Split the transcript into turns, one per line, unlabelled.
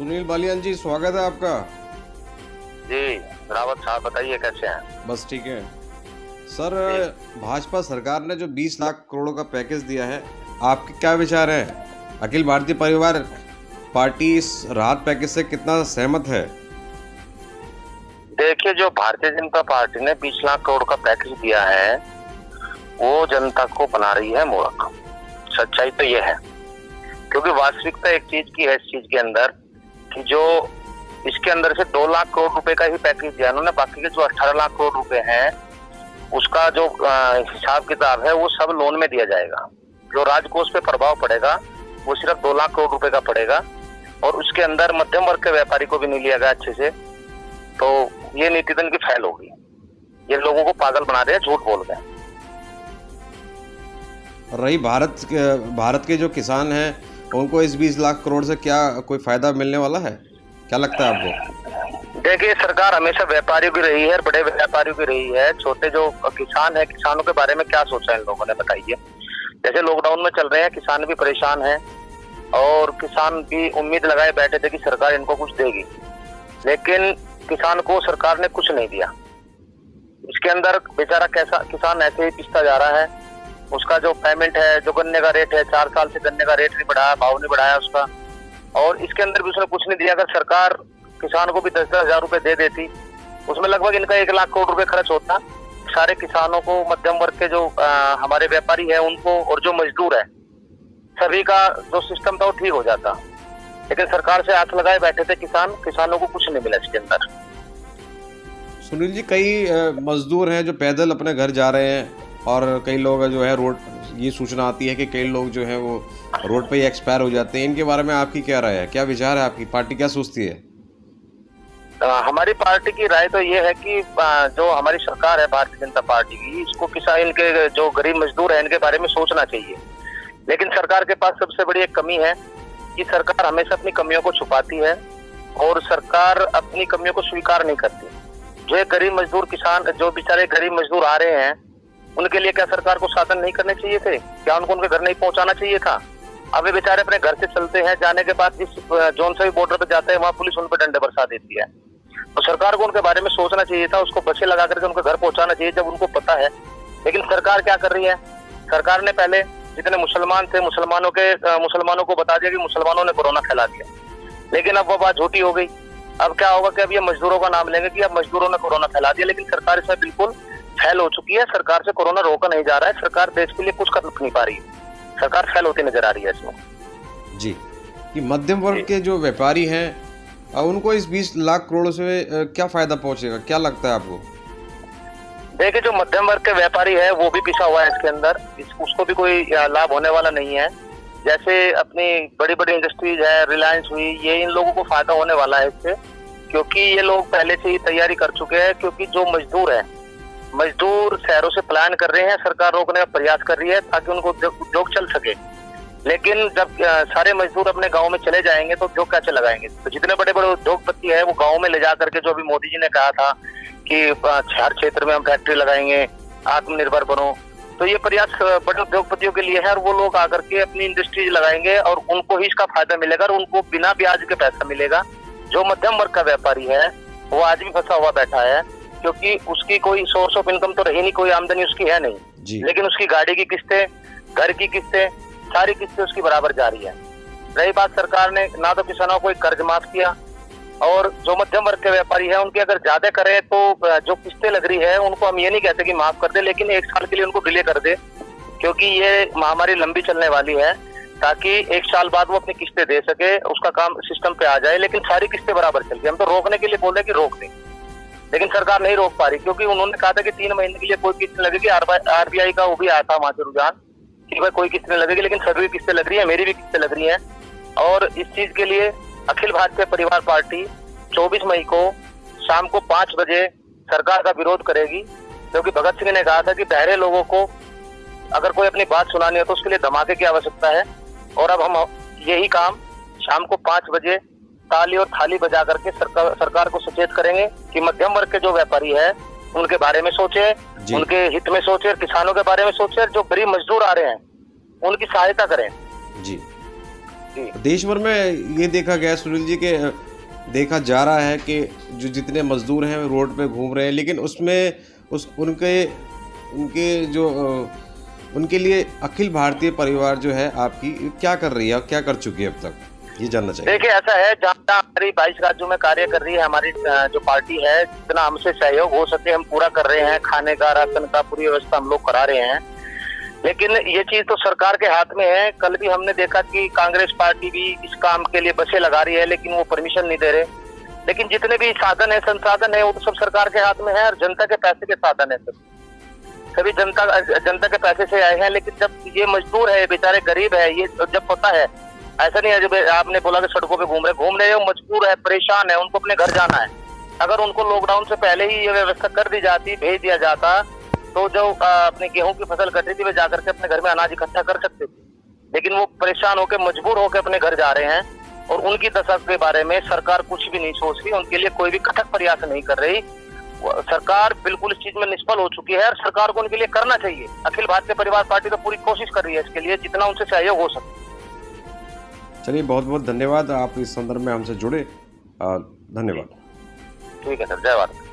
सुनील बालियान जी, स्वागत है आपका।
जी रावत साहब, बताइए कैसे हैं?
बस ठीक है सर। भाजपा सरकार ने जो 20 लाख करोड़ का पैकेज दिया है, आपके क्या विचार है? अखिल भारतीय परिवार पार्टी इस राहत पैकेज से कितना सहमत है?
देखिए, जो भारतीय जनता पार्टी ने 20 लाख करोड़ का पैकेज दिया है वो जनता को बना रही है मूर्ख। सच्चाई तो ये है, क्योंकि वास्तविकता एक चीज की है इस चीज के अंदर कि जो इसके अंदर से 2 लाख करोड़ रुपए का ही पैकेज दिया उन्होंने, बाकी के जो 18 लाख करोड़ रुपए हैं उसका जो हिसाब किताब है वो सब लोन में दिया जाएगा। जो राजकोष पे प्रभाव पड़ेगा वो सिर्फ 2 लाख करोड़ रुपए का पड़ेगा, और उसके अंदर मध्यम वर्ग के व्यापारी को भी नहीं लिया गया अच्छे से। तो ये नीतिदन की फैल होगी। ये लोगों को पागल बना रहे हैं, झूठ बोल रहे हैं।
रही भारत के जो किसान हैं, उनको इस 20 लाख करोड़ से क्या कोई फायदा मिलने वाला है? क्या लगता है आपको?
देखिए, सरकार हमेशा व्यापारियों की रही है, बड़े व्यापारियों की रही है। छोटे जो किसान है, किसानों के बारे में क्या सोचा इन लोगों ने, बताइए। जैसे लॉकडाउन में चल रहे हैं, किसान भी परेशान है और किसान भी उम्मीद लगाए बैठे थे कि सरकार इनको कुछ देगी, लेकिन किसान को सरकार ने कुछ नहीं दिया। इसके अंदर बेचारा कैसा किसान ऐसे ही पिसता जा रहा है। उसका जो पेमेंट है, जो गन्ने का रेट है, 4 साल से गन्ने का रेट नहीं बढ़ाया, भाव नहीं बढ़ाया उसका, और इसके अंदर भी उसने कुछ नहीं दिया। अगर सरकार किसान को भी 10-10 हजार रुपए दे देती, उसमें लगभग इनका 1 लाख करोड़ रुपए खर्च होता। सारे किसानों को, मध्यम वर्ग के जो हमारे व्यापारी है उनको, और जो मजदूर है, सभी का जो सिस्टम था वो ठीक हो जाता। लेकिन सरकार से हाथ लगाए बैठे थे किसानों को कुछ नहीं मिला इसके अंदर।
सुनील जी, कई मजदूर हैं जो पैदल अपने घर जा रहे हैं, और कई लोग जो है रोड, ये सूचना आती है कि कई लोग जो है वो रोड पे ही एक्सपायर हो जाते हैं। इनके बारे में आपकी क्या राय है? क्या विचार है आपकी? पार्टी क्या सोचती है?
हमारी पार्टी की राय तो ये है कि जो हमारी सरकार है भारतीय जनता पार्टी की, इसको किसान, इनके जो गरीब मजदूर है, इनके बारे में सोचना चाहिए। लेकिन सरकार के पास सबसे बड़ी एक कमी है कि सरकार हमेशा अपनी कमियों को छुपाती है और सरकार अपनी कमियों को स्वीकार नहीं करती। जो गरीब मजदूर किसान, जो बेचारे गरीब मजदूर आ रहे हैं, उनके लिए क्या सरकार को साधन नहीं करने चाहिए थे? क्या उनको उनके घर नहीं पहुंचाना चाहिए था? अब वे बेचारे अपने घर से चलते हैं, जाने के बाद जिस जोन से भी बॉर्डर पे जाते हैं वहाँ पुलिस उन पर डंडे बरसा देती है। तो सरकार को उनके बारे में सोचना चाहिए था, उसको बसें लगा करके उनके घर पहुंचाना चाहिए जब उनको पता है। लेकिन सरकार क्या कर रही है? सरकार ने पहले जितने मुसलमान थे, मुसलमानों को बता दिया कि मुसलमानों ने कोरोना फैला दिया, लेकिन अब वो बात झूठी हो गई। अब क्या होगा कि अब ये मजदूरों का नाम लेंगे कि अब मजदूरों ने कोरोना फैला दिया, लेकिन सरकार इसमें बिल्कुल फेल हो चुकी है। सरकार से कोरोना रोका नहीं जा रहा है। सरकार देश के लिए कुछ कर नहीं पा रही है। सरकार फेल होती नजर आ रही है इसमें।
जी, कि मध्यम वर्ग के जो व्यापारी हैं, उनको इस 20 लाख करोड़ से क्या फायदा पहुंचेगा? क्या लगता है आपको?
देखिए, जो मध्यम वर्ग के व्यापारी है वो भी पिसा हुआ है इसके अंदर, उसको भी कोई लाभ होने वाला नहीं है। जैसे अपनी बड़ी बड़ी इंडस्ट्रीज है, रिलायंस हुई, ये इन लोगों को फायदा होने वाला है इससे, क्योंकि ये लोग पहले से ही तैयारी कर चुके हैं। क्योंकि जो मजदूर शहरों से पलायन कर रहे हैं, सरकार रोकने का प्रयास कर रही है ताकि उनको उद्योग चल सके। लेकिन जब सारे मजदूर अपने गांव में चले जाएंगे तो उद्योग कैसे लगाएंगे? तो जितने बड़े बड़े उद्योगपति है वो गांव में ले जा करके, जो अभी मोदी जी ने कहा था कि हर क्षेत्र में हम फैक्ट्री लगाएंगे, आत्मनिर्भर बनो, तो ये प्रयास बड़े उद्योगपतियों के लिए है, और वो लोग आकर के अपनी इंडस्ट्रीज लगाएंगे और उनको ही इसका फायदा मिलेगा और उनको बिना ब्याज के पैसा मिलेगा। जो मध्यम वर्ग का व्यापारी है वो आज भी फंसा हुआ बैठा है, क्योंकि उसकी कोई सोर्स ऑफ इनकम तो रही नहीं, कोई आमदनी उसकी है नहीं, लेकिन उसकी गाड़ी की किस्तें, घर की किस्तें, सारी किस्तें उसकी बराबर जा रही है। रही बात, सरकार ने ना तो किसानों को कर्ज माफ किया, और जो मध्यम वर्ग के व्यापारी है उनकी अगर ज्यादा करे तो जो किस्तें लग रही है उनको हम ये नहीं कहते कि माफ कर दे, लेकिन 1 साल के लिए उनको डिले कर दे, क्योंकि ये महामारी लंबी चलने वाली है, ताकि 1 साल बाद वो अपनी किस्तें दे सके, उसका काम सिस्टम पे आ जाए। लेकिन सारी किस्तें बराबर चल गई। हम तो रोकने के लिए बोल रहे कि रोक दें, लेकिन सरकार नहीं रोक पा रही, क्योंकि उन्होंने कहा था कि 3 महीने के लिए कोई किस्त नहीं लगेगी। RBI का वो भी आया था वहां से रुझान कि भाई कोई किस्त नहीं लगेगी, लेकिन सभी किस्तें लग रही है, मेरी भी किस्तें लग रही है। और इस चीज के लिए अखिल भारतीय परिवार पार्टी 24 मई को शाम को 5 बजे सरकार का विरोध करेगी, क्योंकि भगत सिंह ने कहा था कि बहरे लोगों को अगर कोई अपनी बात सुनानी हो तो उसके लिए धमाके की आवश्यकता है। और अब हम यही काम शाम को 5 बजे ताली और थाली बजा करके सरकार को सचेत करेंगे कि मध्यम वर्ग के जो व्यापारी है उनके बारे में सोचे, उनके हित में सोचे, किसानों के बारे में सोचे, जो गरीब मजदूर आ रहे हैं उनकी सहायता करें।
जी,
जी
देश भर में ये देखा गया है सुनील जी के देखा जा रहा है कि जो जितने मजदूर हैं रोड पे घूम रहे हैं, लेकिन उसमें उस उनके उनके जो उनके लिए अखिल भारतीय परिवार जो है आपकी क्या कर रही है और क्या कर चुकी है अब तक, ये जानना चाहिए।
देखिए ऐसा है, जहाँ हमारी 22 राज्यों में कार्य कर रही है हमारी जो पार्टी है, जितना हमसे सहयोग हो सके हम पूरा कर रहे हैं। खाने का, राशन का पूरी व्यवस्था हम लोग करा रहे हैं, लेकिन ये चीज तो सरकार के हाथ में है। कल भी हमने देखा कि कांग्रेस पार्टी भी इस काम के लिए बसें लगा रही है, लेकिन वो परमिशन नहीं दे रहे। लेकिन जितने भी साधन है, संसाधन है, वो तो सब सरकार के हाथ में है और जनता के पैसे के साधन है। सभी जनता के पैसे से आए हैं। लेकिन जब ये मजदूर है, बेचारे गरीब है, ये जब पता है, ऐसा नहीं है जब आपने बोला कि सड़कों पे घूम रहे, वो मजबूर है, परेशान है, उनको अपने घर जाना है। अगर उनको लॉकडाउन से पहले ही ये व्यवस्था कर दी जाती, भेज दिया जाता, तो जो अपनी गेहूं की फसल कट रही थी वे जाकर के अपने घर में अनाज इकट्ठा कर सकते थे। लेकिन वो परेशान होकर, मजबूर होकर अपने घर जा रहे हैं, और उनकी दशा के बारे में सरकार कुछ भी नहीं सोच रही, उनके लिए कोई भी कठोर प्रयास नहीं कर रही। सरकार बिल्कुल इस चीज में निष्फल हो चुकी है और सरकार को उनके लिए करना चाहिए। अखिल भारतीय परिवार पार्टी तो पूरी कोशिश कर रही है इसके लिए, जितना उनसे सहयोग हो सके।
चलिए, बहुत बहुत धन्यवाद, आप इस संदर्भ में हमसे जुड़े, धन्यवाद।
ठीक है सर, जय भारत।